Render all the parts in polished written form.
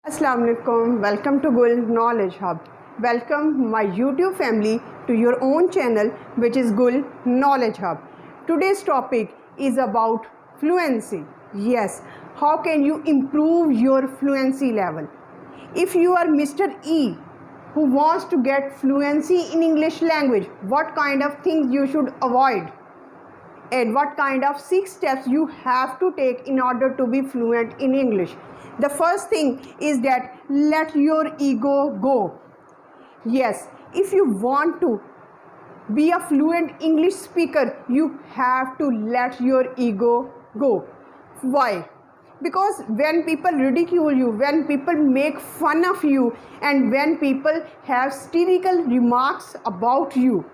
Assalamu alaikum. Welcome to Gul Knowledge Hub. Welcome my YouTube family to your own channel, which is Gul Knowledge Hub. Today's topic is about fluency. Yes, how can you improve your fluency level? If you are Mr. E who wants to get fluency in English language, what kind of things you should avoid? And what kind of 6 steps you have to take in order to be fluent in English? The first thing is that let your ego go. Yes, if you want to be a fluent English speaker, you have to let your ego go. Why? Because when people ridicule you, when people make fun of you, and when people have satirical remarks about you,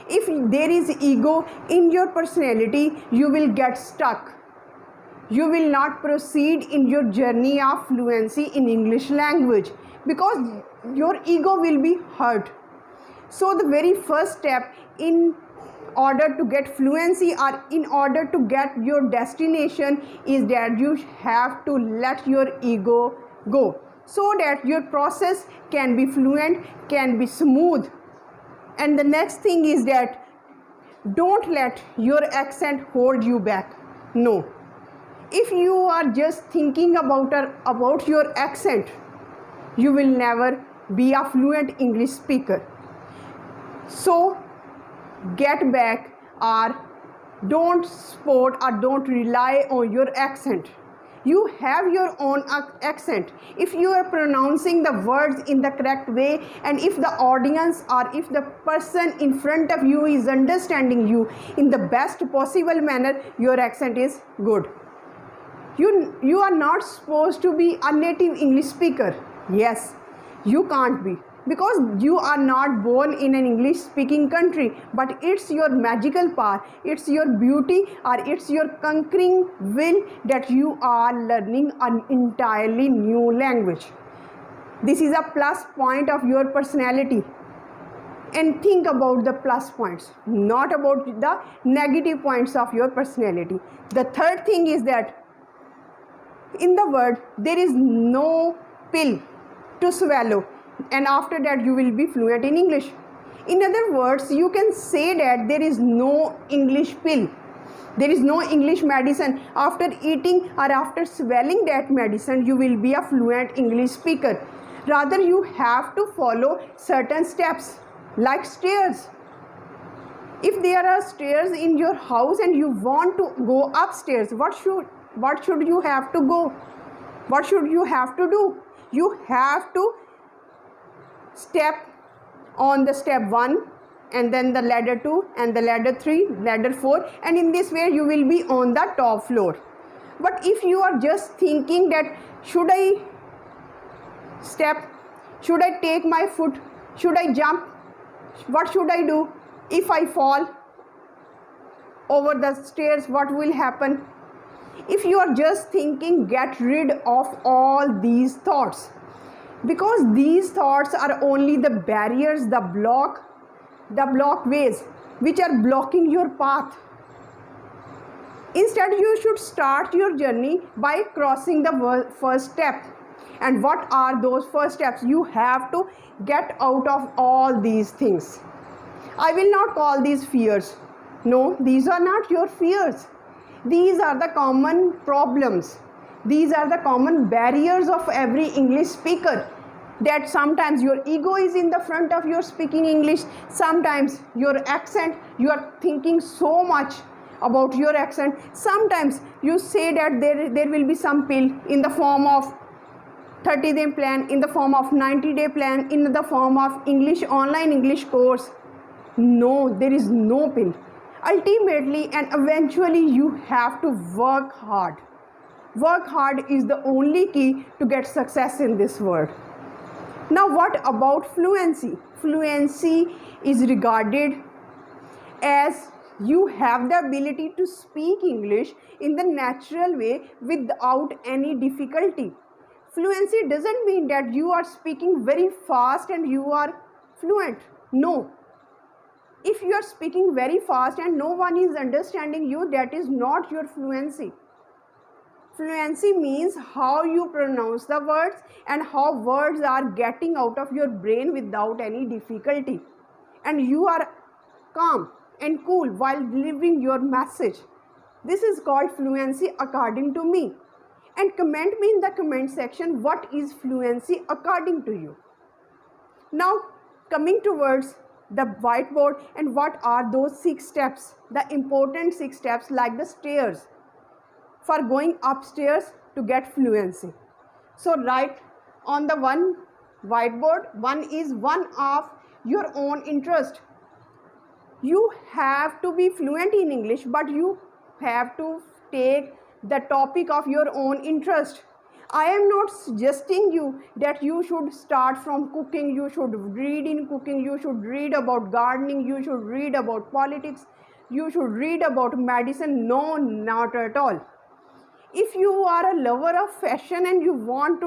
if there is ego in your personality, you will get stuck. You will not proceed in your journey of fluency in English language because your ego will be hurt. So the very first step in order to get fluency or in order to get your destination is that you have to let your ego go so that your process can be fluent, can be smooth. And the next thing is that don't let your accent hold you back. No. If you are just thinking about your accent, you will never be a fluent English speaker. So get back or don't support or don't rely on your accent. You have your own accent. If you are pronouncing the words in the correct way, and if the audience or if the person in front of you is understanding you in the best possible manner, your accent is good. You are not supposed to be a native English speaker. Yes, you can't be, because you are not born in an English speaking country, but it's your magical power, it's your beauty, or it's your conquering will that you are learning an entirely new language. This is a plus point of your personality. And think about the plus points, not about the negative points of your personality. The third thing is that in the world there is no pill to swallow, and after that you will be fluent in English. In other words, you can say that there is no English pill, there is no English medicine. After eating or after swallowing that medicine, you will be a fluent English speaker. Rather, you have to follow certain steps like stairs. If there are stairs in your house and you want to go upstairs, what should you have to go? What should you have to do? You have to step on the step 1, and then the ladder 2, and the ladder 3, ladder 4, and in this way you will be on the top floor. But if you are just thinking that should I step, should I take my foot, should I jump, what should I do? If I fall over the stairs, what will happen? If you are just thinking, get rid of all these thoughts, because these thoughts are only the barriers, the blockways which are blocking your path. Instead, you should start your journey by crossing the first step. And what are those first steps? You have to get out of all these things. I will not call these fears. No, these are not your fears. These are the common problems. These are the common barriers of every English speaker. That sometimes your ego is in the front of your speaking English. Sometimes your accent, you are thinking so much about your accent. Sometimes you say that there will be some pill in the form of 30-day plan, in the form of 90-day plan, in the form of online English course. No, there is no pill. Ultimately and eventually you have to work hard. Work hard is the only key to get success in this world. Now, what about fluency? Fluency is regarded as you have the ability to speak English in the natural way without any difficulty. Fluency doesn't mean that you are speaking very fast and you are fluent. No. If you are speaking very fast and no one is understanding you, that is not your fluency. Fluency means how you pronounce the words and how words are getting out of your brain without any difficulty. And you are calm and cool while delivering your message. This is called fluency according to me. And comment me in the comment section what is fluency according to you. Now coming towards the whiteboard, and what are those 6 steps, the important 6 steps like the stairs for going upstairs to get fluency. So write on the one whiteboard, one is one of your own interest. You have to be fluent in English, but you have to take the topic of your own interest. I am not suggesting you that you should start from cooking, you should read in cooking, you should read about gardening, you should read about politics, you should read about medicine. No, not at all. If you are a lover of fashion and you want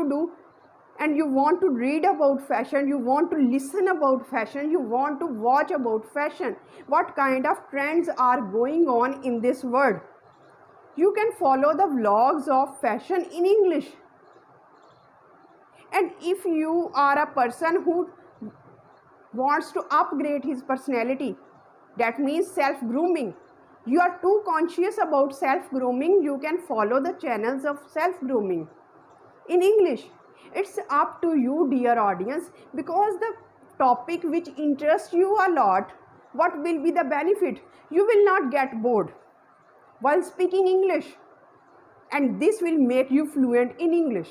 to read about fashion, you want to listen about fashion, you want to watch about fashion, what kind of trends are going on in this world, you can follow the vlogs of fashion in English. And if you are a person who wants to upgrade his personality, that means self-grooming, you are too conscious about self-grooming, you can follow the channels of self-grooming in English. It's up to you, dear audience, because the topic which interests you a lot, what will be the benefit? You will not get bored while speaking English, and this will make you fluent in English.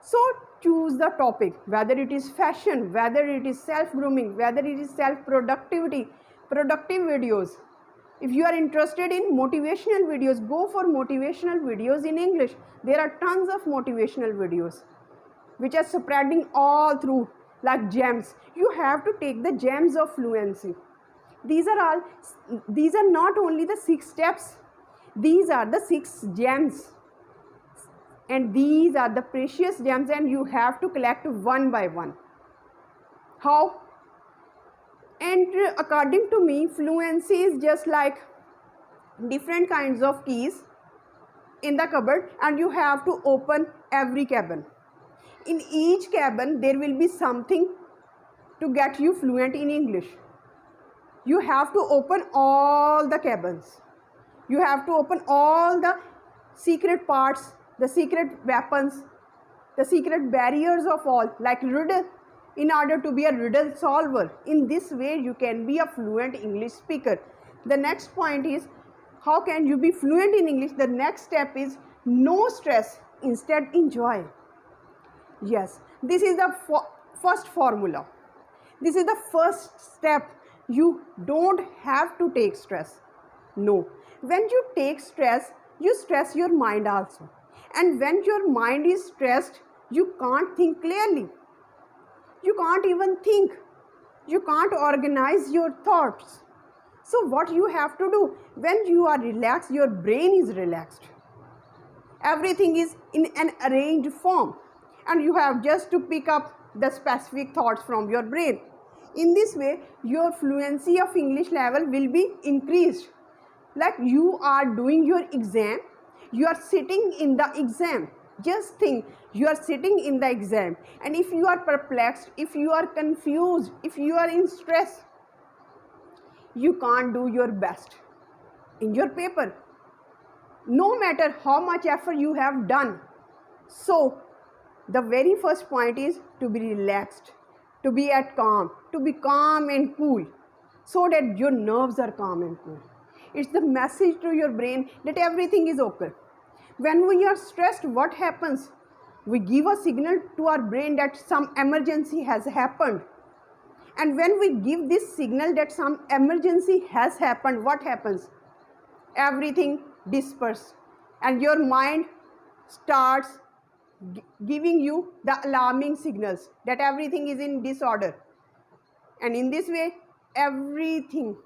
So choose the topic, whether it is fashion, whether it is self-grooming, whether it is self-productivity, productive videos. If you are interested in motivational videos, go for motivational videos in English. There are tons of motivational videos which are spreading all through like gems. You have to take the gems of fluency. These are not only the 6 steps, these are the 6 gems. And these are the precious gems, and you have to collect one by one. How? And according to me, fluency is just like different kinds of keys in the cupboard, and you have to open every cabin. In each cabin, there will be something to get you fluent in English. You have to open all the cabins. You have to open all the secret parts, the secret weapons, the secret barriers of all, like riddle, in order to be a riddle solver. In this way, you can be a fluent English speaker. The next point is, how can you be fluent in English? The next step is no stress, instead enjoy. Yes, this is the first formula. This is the first step. You don't have to take stress. No. When you take stress, you stress your mind also. And when your mind is stressed, you can't think clearly. You can't even think. You can't organize your thoughts. So what you have to do, when you are relaxed, your brain is relaxed. Everything is in an arranged form, and you have just to pick up the specific thoughts from your brain. In this way, your fluency of English level will be increased. Like you are doing your exam, you are sitting in the exam. Just think, you are sitting in the exam, and if you are perplexed, if you are confused, if you are in stress, you can't do your best in your paper, no matter how much effort you have done. So the very first point is to be relaxed, to be at calm, to be calm and cool, so that your nerves are calm and cool. It's the message to your brain that everything is okay. When we are stressed, what happens? We give a signal to our brain that some emergency has happened. And when we give this signal that some emergency has happened, what happens? Everything disperses, and your mind starts giving you the alarming signals that everything is in disorder. And in this way, everything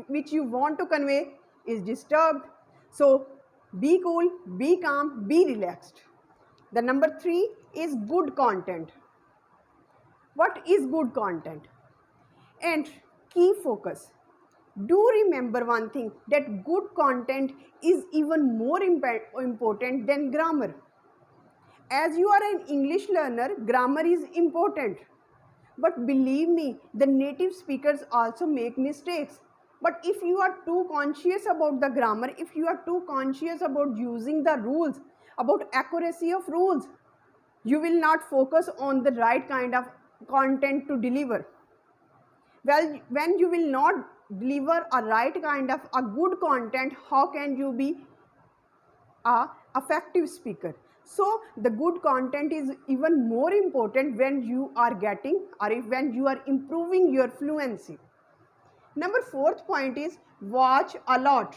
which you want to convey is disturbed. So be cool, be calm, be relaxed. The number 3 is good content. What is good content? And key focus. Do remember one thing, that good content is even more important than grammar. As you are an English learner, grammar is important. But believe me, the native speakers also make mistakes. But if you are too conscious about the grammar, if you are too conscious about using the rules, about accuracy of rules, you will not focus on the right kind of content to deliver. Well, when you will not deliver a right kind of a good content, how can you be a effective speaker? So the good content is even more important when you are getting or when you are improving your fluency. Number fourth point is watch a lot.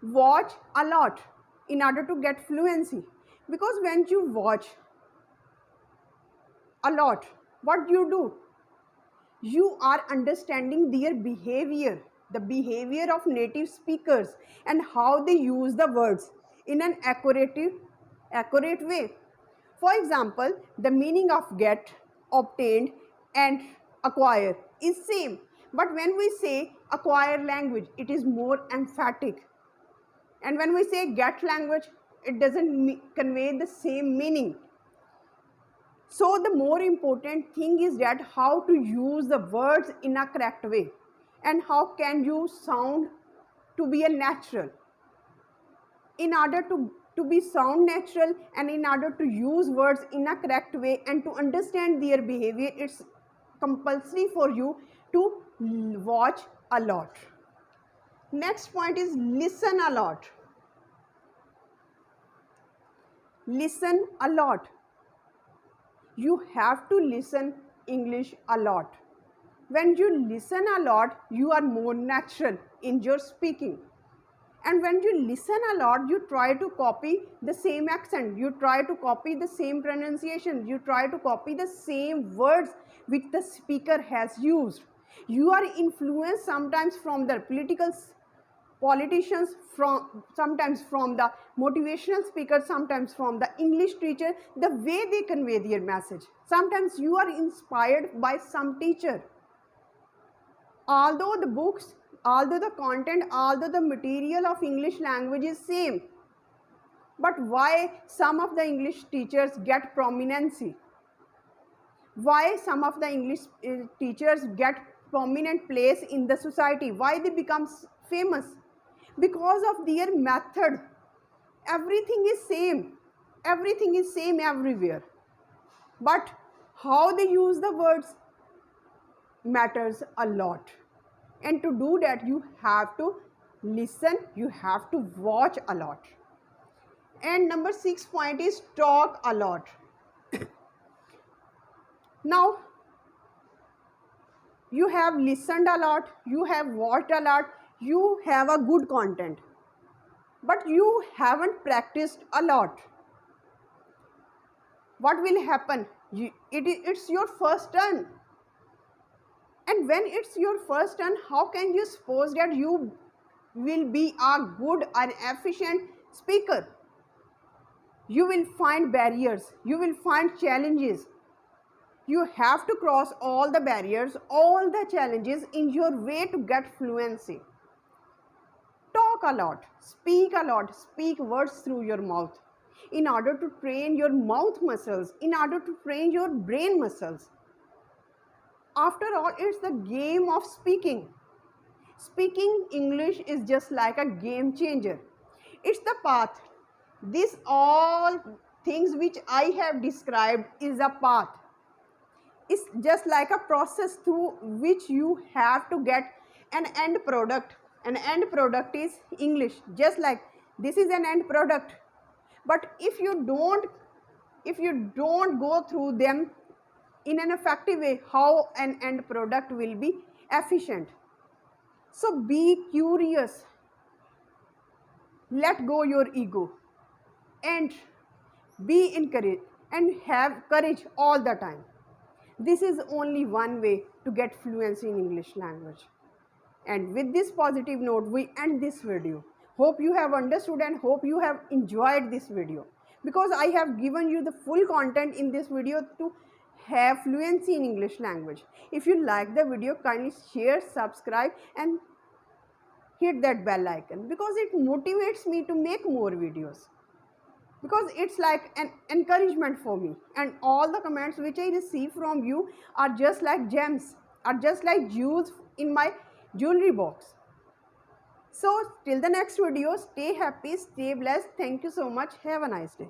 Watch a lot in order to get fluency, because when you watch a lot, what you do, you are understanding their behavior, the behavior of native speakers, and how they use the words in an accurate way. For example, the meaning of get, obtained, and acquire is same, but when we say acquire language, it is more emphatic, and when we say get language, it doesn't convey the same meaning. So the more important thing is that how to use the words in a correct way, and how can you sound to be a natural. In order to be sound natural, and in order to use words in a correct way and to understand their behavior, it's compulsory for you to watch a lot. Next point is listen a lot. Listen a lot. You have to listen English a lot. When you listen a lot, you are more natural in your speaking. And when you listen a lot, you try to copy the same accent, you try to copy the same pronunciation, you try to copy the same words which the speaker has used. You are influenced sometimes from the politicians, sometimes from the motivational speakers, sometimes from the English teacher, the way they convey their message. Sometimes you are inspired by some teacher. Although the books, although the content, although the material of English language is same, but why some of the English teachers get prominency? Why some of the English teachers get prominent place in the society? Why they become famous? Because of their method. Everything is same. Everything is same everywhere. But how they use the words matters a lot. And to do that, you have to listen, you have to watch a lot. And number 6 point is talk a lot. Now, you have listened a lot, you have watched a lot, you have a good content, but you haven't practiced a lot. What will happen? It's your first turn. And when it's your first turn, how can you suppose that you will be a good and efficient speaker? You will find barriers, you will find challenges. You have to cross all the barriers, all the challenges in your way to get fluency. Talk a lot, speak words through your mouth in order to train your mouth muscles, in order to train your brain muscles. After all, it's the game of speaking. Speaking English is just like a game changer. It's the path. This all things which I have described is a path. It's just like a process through which you have to get an end product. An end product is English. Just like this is an end product. But if you don't go through them in an effective way, how an end product will be efficient? So be curious, let go your ego, and be encouraged and have courage all the time. This is only one way to get fluency in English language. And with this positive note, we end this video. Hope you have understood and hope you have enjoyed this video, because I have given you the full content in this video to have fluency in English language. If you like the video, kindly share, subscribe and hit that bell icon, because it motivates me to make more videos, because it's like an encouragement for me, and all the comments which I receive from you are just like gems, are just like jewels in my jewelry box. So till the next video, stay happy, stay blessed. Thank you so much. Have a nice day.